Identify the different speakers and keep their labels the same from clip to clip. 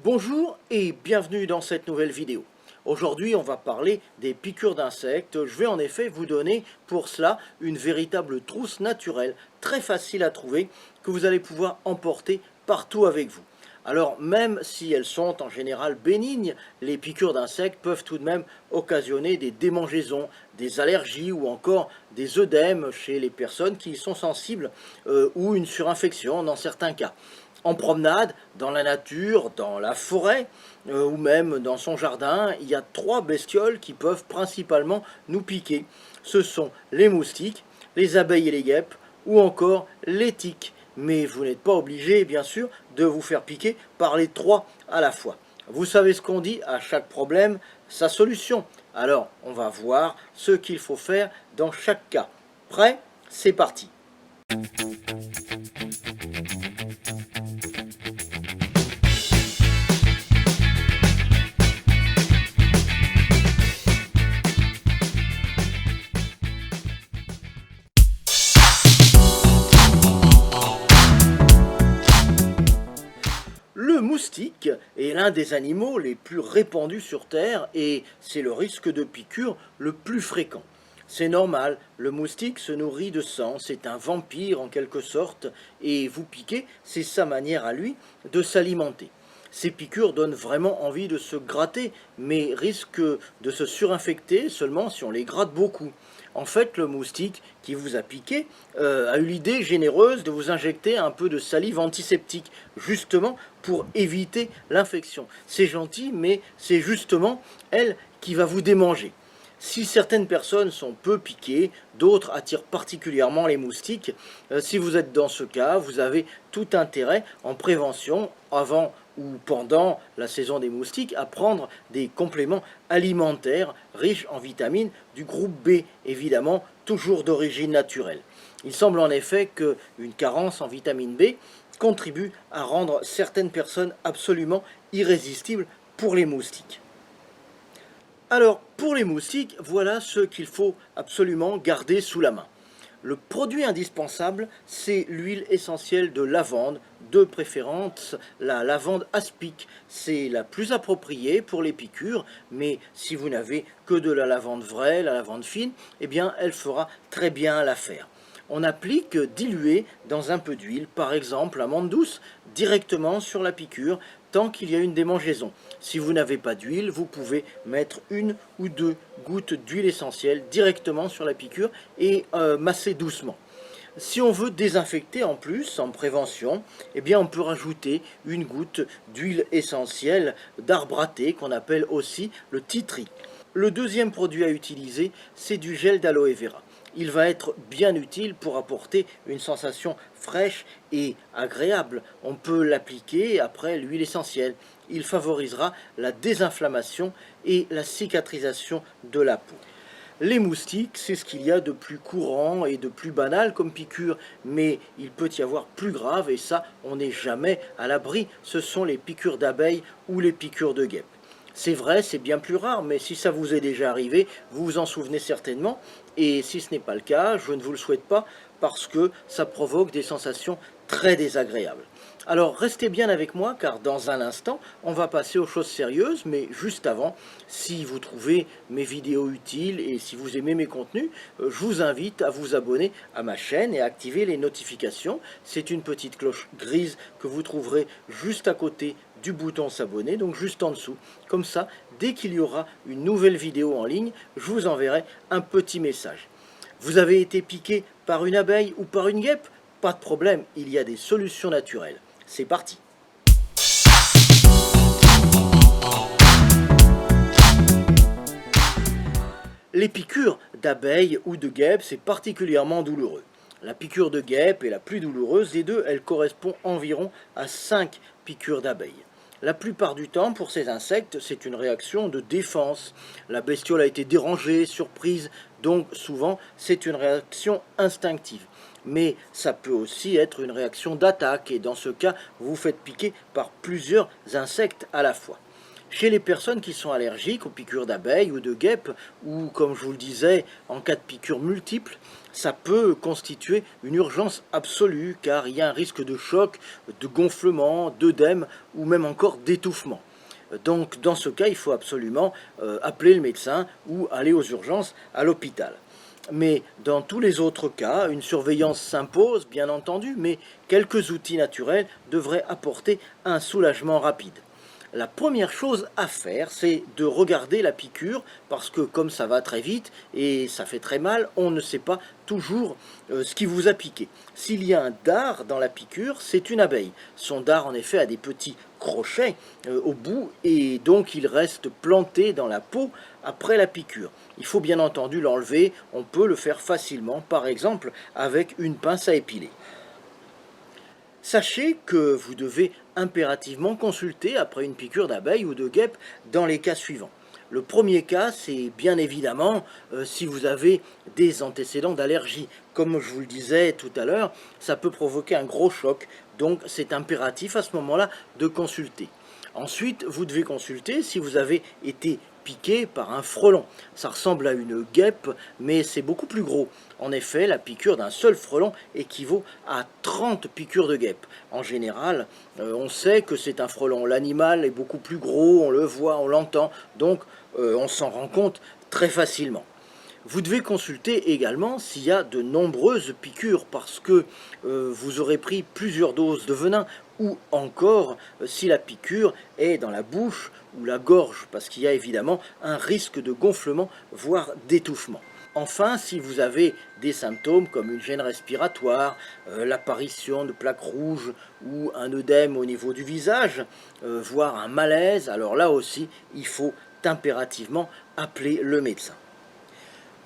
Speaker 1: Bonjour et bienvenue dans cette nouvelle vidéo. Aujourd'hui, on va parler des piqûres d'insectes. Je vais en effet vous donner pour cela une véritable trousse naturelle, très facile à trouver, que vous allez pouvoir emporter partout avec vous. Alors, même si elles sont en général bénignes, les piqûres d'insectes peuvent tout de même occasionner des démangeaisons, des allergies ou encore des œdèmes chez les personnes qui y sont sensibles ou une surinfection dans certains cas. En promenade, dans la nature, dans la forêt ou même dans son jardin, il y a trois bestioles qui peuvent principalement nous piquer. Ce sont les moustiques, les abeilles et les guêpes ou encore les tiques. Mais vous n'êtes pas obligé, bien sûr, de vous faire piquer par les trois à la fois. Vous savez ce qu'on dit, à chaque problème, sa solution. Alors, on va voir ce qu'il faut faire dans chaque cas. Prêt? C'est parti. Le moustique est l'un des animaux les plus répandus sur Terre et c'est le risque de piqûre le plus fréquent. C'est normal, le moustique se nourrit de sang, c'est un vampire en quelque sorte, et vous piquer, c'est sa manière à lui de s'alimenter. Ces piqûres donnent vraiment envie de se gratter, mais risquent de se surinfecter seulement si on les gratte beaucoup. En fait, le moustique qui vous a piqué a eu l'idée généreuse de vous injecter un peu de salive antiseptique, justement pour éviter l'infection. C'est gentil, mais c'est justement elle qui va vous démanger. Si certaines personnes sont peu piquées, d'autres attirent particulièrement les moustiques. Si vous êtes dans ce cas, vous avez tout intérêt en prévention, avant ou pendant la saison des moustiques, à prendre des compléments alimentaires riches en vitamines du groupe B, évidemment toujours d'origine naturelle. Il semble en effet qu'une carence en vitamine B contribue à rendre certaines personnes absolument irrésistibles pour les moustiques. Alors, pour les moustiques, voilà ce qu'il faut absolument garder sous la main. Le produit indispensable, c'est l'huile essentielle de lavande, de préférence la lavande aspic. C'est la plus appropriée pour les piqûres, mais si vous n'avez que de la lavande vraie, la lavande fine, eh bien elle fera très bien l'affaire. On applique dilué dans un peu d'huile, par exemple l'amande douce, directement sur la piqûre, tant qu'il y a une démangeaison. Si vous n'avez pas d'huile, vous pouvez mettre une ou deux gouttes d'huile essentielle directement sur la piqûre et masser doucement. Si on veut désinfecter en plus, en prévention, eh bien on peut rajouter une goutte d'huile essentielle d'arbre à thé qu'on appelle aussi le tea tree. Le deuxième produit à utiliser, c'est du gel d'aloe vera. Il va être bien utile pour apporter une sensation fraîche et agréable. On peut l'appliquer après l'huile essentielle. Il favorisera la désinflammation et la cicatrisation de la peau. Les moustiques, c'est ce qu'il y a de plus courant et de plus banal comme piqûre, mais il peut y avoir plus grave et ça, on n'est jamais à l'abri. Ce sont les piqûres d'abeilles ou les piqûres de guêpes. C'est vrai, c'est bien plus rare, mais si ça vous est déjà arrivé, vous vous en souvenez certainement. Et si ce n'est pas le cas, je ne vous le souhaite pas, parce que ça provoque des sensations très désagréables. Alors restez bien avec moi, car dans un instant, on va passer aux choses sérieuses, mais juste avant, si vous trouvez mes vidéos utiles et si vous aimez mes contenus, je vous invite à vous abonner à ma chaîne et à activer les notifications. C'est une petite cloche grise que vous trouverez juste à côté du bouton s'abonner, donc juste en dessous. Comme ça, dès qu'il y aura une nouvelle vidéo en ligne, je vous enverrai un petit message. Vous avez été piqué par une abeille ou par une guêpe? Pas de problème, il y a des solutions naturelles. C'est parti! Les piqûres d'abeilles ou de guêpes, c'est particulièrement douloureux. La piqûre de guêpe est la plus douloureuse des deux, elle correspond environ à 5 piqûres d'abeilles. La plupart du temps, pour ces insectes, c'est une réaction de défense. La bestiole a été dérangée, surprise, donc souvent c'est une réaction instinctive. Mais ça peut aussi être une réaction d'attaque, et dans ce cas, vous vous faites piquer par plusieurs insectes à la fois. Chez les personnes qui sont allergiques aux piqûres d'abeilles ou de guêpes, ou comme je vous le disais, en cas de piqûres multiples, ça peut constituer une urgence absolue car il y a un risque de choc, de gonflement, d'œdème ou même encore d'étouffement. Donc dans ce cas, il faut absolument appeler le médecin ou aller aux urgences à l'hôpital. Mais dans tous les autres cas, une surveillance s'impose, bien entendu, mais quelques outils naturels devraient apporter un soulagement rapide. La première chose à faire, c'est de regarder la piqûre, parce que comme ça va très vite et ça fait très mal, on ne sait pas toujours ce qui vous a piqué. S'il y a un dard dans la piqûre, c'est une abeille. Son dard, en effet, a des petits crochets au bout, et donc il reste planté dans la peau après la piqûre. Il faut bien entendu l'enlever, on peut le faire facilement, par exemple avec une pince à épiler. Sachez que vous devez impérativement consulter après une piqûre d'abeille ou de guêpe dans les cas suivants. Le premier cas, c'est bien évidemment si vous avez des antécédents d'allergie. Comme je vous le disais tout à l'heure, ça peut provoquer un gros choc, donc c'est impératif à ce moment-là de consulter. Ensuite, vous devez consulter si vous avez été piqué par un frelon. Ça ressemble à une guêpe, mais c'est beaucoup plus gros. En effet, la piqûre d'un seul frelon équivaut à 30 piqûres de guêpe. En général, on sait que c'est un frelon. L'animal est beaucoup plus gros, on le voit, on l'entend, donc on s'en rend compte très facilement. Vous devez consulter également s'il y a de nombreuses piqûres parce que vous aurez pris plusieurs doses de venin ou encore si la piqûre est dans la bouche ou la gorge parce qu'il y a évidemment un risque de gonflement voire d'étouffement. Enfin, si vous avez des symptômes comme une gêne respiratoire, l'apparition de plaques rouges ou un œdème au niveau du visage, voire un malaise, alors là aussi, il faut impérativement appeler le médecin.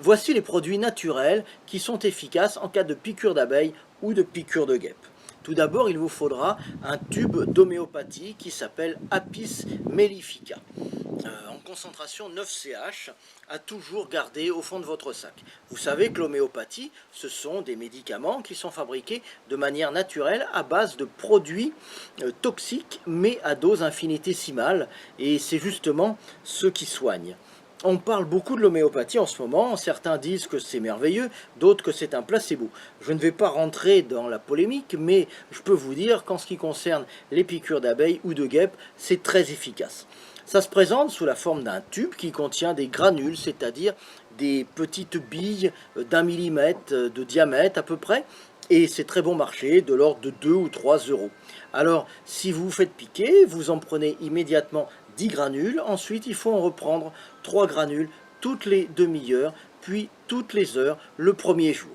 Speaker 1: Voici les produits naturels qui sont efficaces en cas de piqûre d'abeille ou de piqûre de guêpe. Tout d'abord, il vous faudra un tube d'homéopathie qui s'appelle Apis mellifica, en concentration 9 CH, à toujours garder au fond de votre sac. Vous savez que l'homéopathie, ce sont des médicaments qui sont fabriqués de manière naturelle à base de produits toxiques, mais à dose infinitésimale, et c'est justement ce qui soigne. On parle beaucoup de l'homéopathie en ce moment, certains disent que c'est merveilleux, d'autres que c'est un placebo. Je ne vais pas rentrer dans la polémique, mais je peux vous dire qu'en ce qui concerne les piqûres d'abeilles ou de guêpes, c'est très efficace. Ça se présente sous la forme d'un tube qui contient des granules, c'est-à-dire des petites billes d'1 millimètre de diamètre à peu près, et c'est très bon marché, de l'ordre de 2 ou 3 euros. Alors, si vous vous faites piquer, vous en prenez immédiatement 10 granules, ensuite il faut en reprendre 3 granules toutes les demi-heures, puis toutes les heures le premier jour.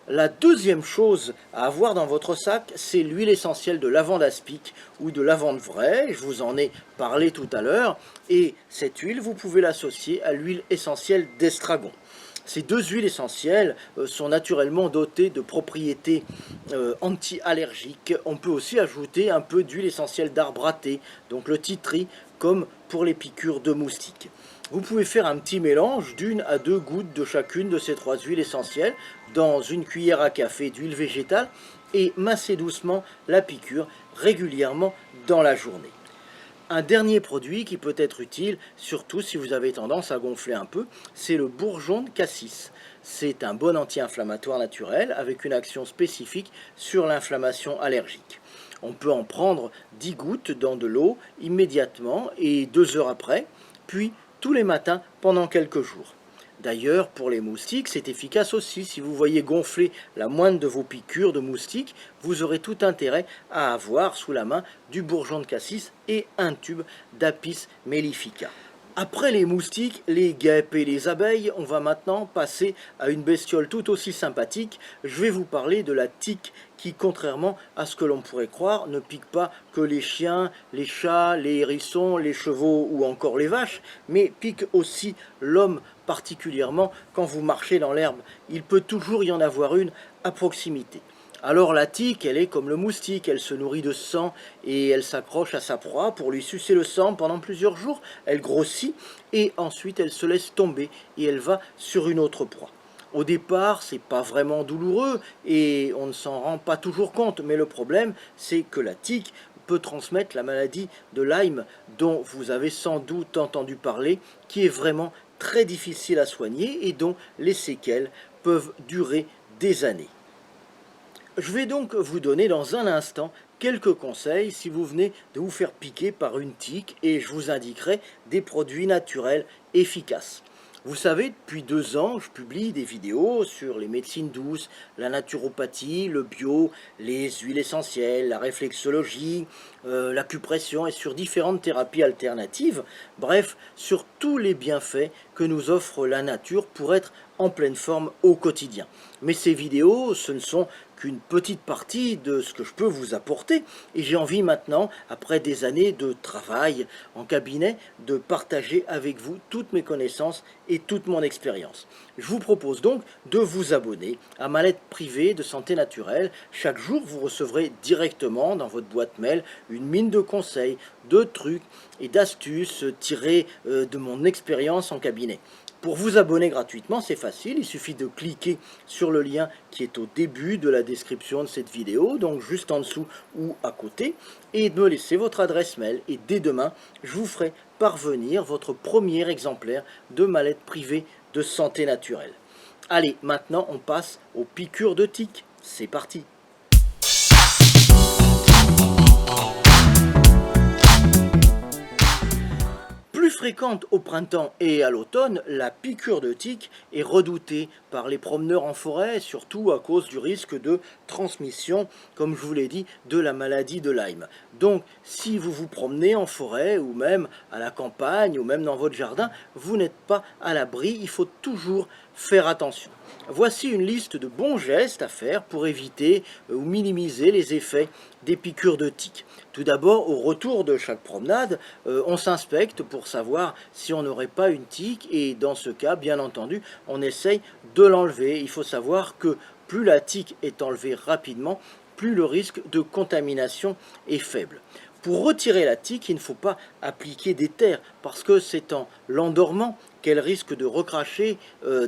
Speaker 1: La deuxième chose à avoir dans votre sac, c'est l'huile essentielle de lavande aspic ou de lavande vraie, je vous en ai parlé tout à l'heure, et cette huile, vous pouvez l'associer à l'huile essentielle d'estragon. Ces deux huiles essentielles sont naturellement dotées de propriétés anti-allergiques. On peut aussi ajouter un peu d'huile essentielle d'arbre à thé, donc le tea tree, comme pour les piqûres de moustiques. Vous pouvez faire un petit mélange d'1 à 2 gouttes de chacune de ces 3 huiles essentielles dans une cuillère à café d'huile végétale et masser doucement la piqûre régulièrement dans la journée. Un dernier produit qui peut être utile, surtout si vous avez tendance à gonfler un peu, c'est le bourgeon de cassis. C'est un bon anti-inflammatoire naturel avec une action spécifique sur l'inflammation allergique. On peut en prendre 10 gouttes dans de l'eau immédiatement et 2 heures après, puis tous les matins pendant quelques jours. D'ailleurs, pour les moustiques, c'est efficace aussi. Si vous voyez gonfler la moindre de vos piqûres de moustiques, vous aurez tout intérêt à avoir sous la main du bourgeon de cassis et un tube d'Apis mellifica. Après les moustiques, les guêpes et les abeilles, on va maintenant passer à une bestiole tout aussi sympathique. Je vais vous parler de la tique qui, contrairement à ce que l'on pourrait croire, ne pique pas que les chiens, les chats, les hérissons, les chevaux ou encore les vaches, mais pique aussi l'homme particulièrement quand vous marchez dans l'herbe. Il peut toujours y en avoir une à proximité. Alors la tique, elle est comme le moustique, elle se nourrit de sang et elle s'accroche à sa proie pour lui sucer le sang pendant plusieurs jours. Elle grossit et ensuite elle se laisse tomber et elle va sur une autre proie. Au départ, c'est pas vraiment douloureux et on ne s'en rend pas toujours compte, mais le problème, c'est que la tique peut transmettre la maladie de Lyme dont vous avez sans doute entendu parler, qui est vraiment très difficile à soigner et dont les séquelles peuvent durer des années. Je vais donc vous donner dans un instant quelques conseils si vous venez de vous faire piquer par une tique et je vous indiquerai des produits naturels efficaces. Vous savez, depuis 2 ans, je publie des vidéos sur les médecines douces, la naturopathie, le bio, les huiles essentielles, la réflexologie, l'acupression et sur différentes thérapies alternatives. Bref, sur tous les bienfaits que nous offre la nature pour être en pleine forme au quotidien. Mais ces vidéos, ce ne sont qu'une petite partie de ce que je peux vous apporter et j'ai envie maintenant, après des années de travail en cabinet, de partager avec vous toutes mes connaissances et toute mon expérience. Je vous propose donc de vous abonner à ma lettre privée de santé naturelle. Chaque jour, vous recevrez directement dans votre boîte mail une mine de conseils, de trucs et d'astuces tirés de mon expérience en cabinet. Pour vous abonner gratuitement, c'est facile, il suffit de cliquer sur le lien qui est au début de la description de cette vidéo, donc juste en dessous ou à côté, et de me laisser votre adresse mail. Et dès demain, je vous ferai parvenir votre premier exemplaire de ma lettre privée de santé naturelle. Allez, maintenant on passe aux piqûres de tiques. C'est parti! Plus fréquente au printemps et à l'automne, la piqûre de tique est redoutée par les promeneurs en forêt, surtout à cause du risque de transmission, comme je vous l'ai dit, de la maladie de Lyme. Donc, si vous vous promenez en forêt, ou même à la campagne, ou même dans votre jardin, vous n'êtes pas à l'abri, il faut toujours faire attention. Voici une liste de bons gestes à faire pour éviter ou minimiser les effets des piqûres de tiques. Tout d'abord, au retour de chaque promenade, on s'inspecte pour savoir si on n'aurait pas une tique et dans ce cas, bien entendu, on essaye de l'enlever. Il faut savoir que plus la tique est enlevée rapidement, plus le risque de contamination est faible. Pour retirer la tique, il ne faut pas appliquer d'éther parce que c'est en l'endormant qu'elle risque de recracher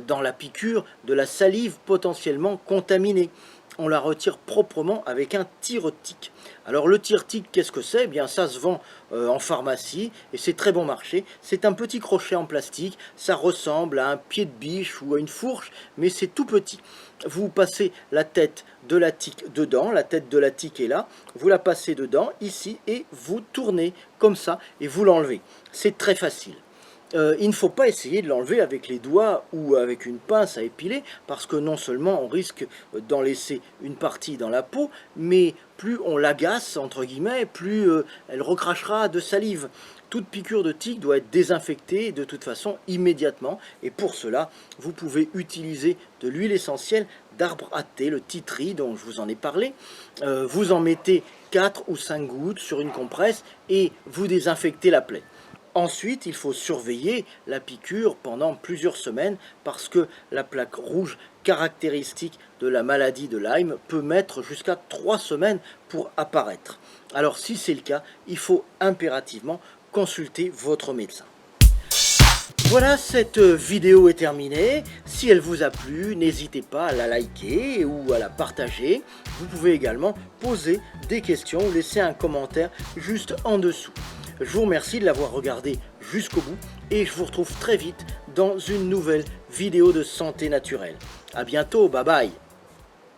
Speaker 1: dans la piqûre de la salive potentiellement contaminée. On la retire proprement avec un tire-tique. Alors le tire-tique, qu'est-ce que c'est? Eh bien ça se vend en pharmacie et c'est très bon marché. C'est un petit crochet en plastique, ça ressemble à un pied de biche ou à une fourche, mais c'est tout petit. Vous passez la tête de la tique dedans, la tête de la tique est là, vous la passez dedans, ici, et vous tournez comme ça et vous l'enlevez. C'est très facile. Il ne faut pas essayer de l'enlever avec les doigts ou avec une pince à épiler parce que non seulement on risque d'en laisser une partie dans la peau, mais plus on l'agace, entre guillemets, plus elle recrachera de salive. Toute piqûre de tique doit être désinfectée de toute façon immédiatement et pour cela, vous pouvez utiliser de l'huile essentielle d'arbre à thé, le tea tree dont je vous en ai parlé. Vous en mettez 4 ou 5 gouttes sur une compresse et vous désinfectez la plaie. Ensuite, il faut surveiller la piqûre pendant plusieurs semaines parce que la plaque rouge caractéristique de la maladie de Lyme peut mettre jusqu'à 3 semaines pour apparaître. Alors si c'est le cas, il faut impérativement consulter votre médecin. Voilà, cette vidéo est terminée. Si elle vous a plu, n'hésitez pas à la liker ou à la partager. Vous pouvez également poser des questions ou laisser un commentaire juste en dessous. Je vous remercie de l'avoir regardé jusqu'au bout et je vous retrouve très vite dans une nouvelle vidéo de santé naturelle. A bientôt, bye bye.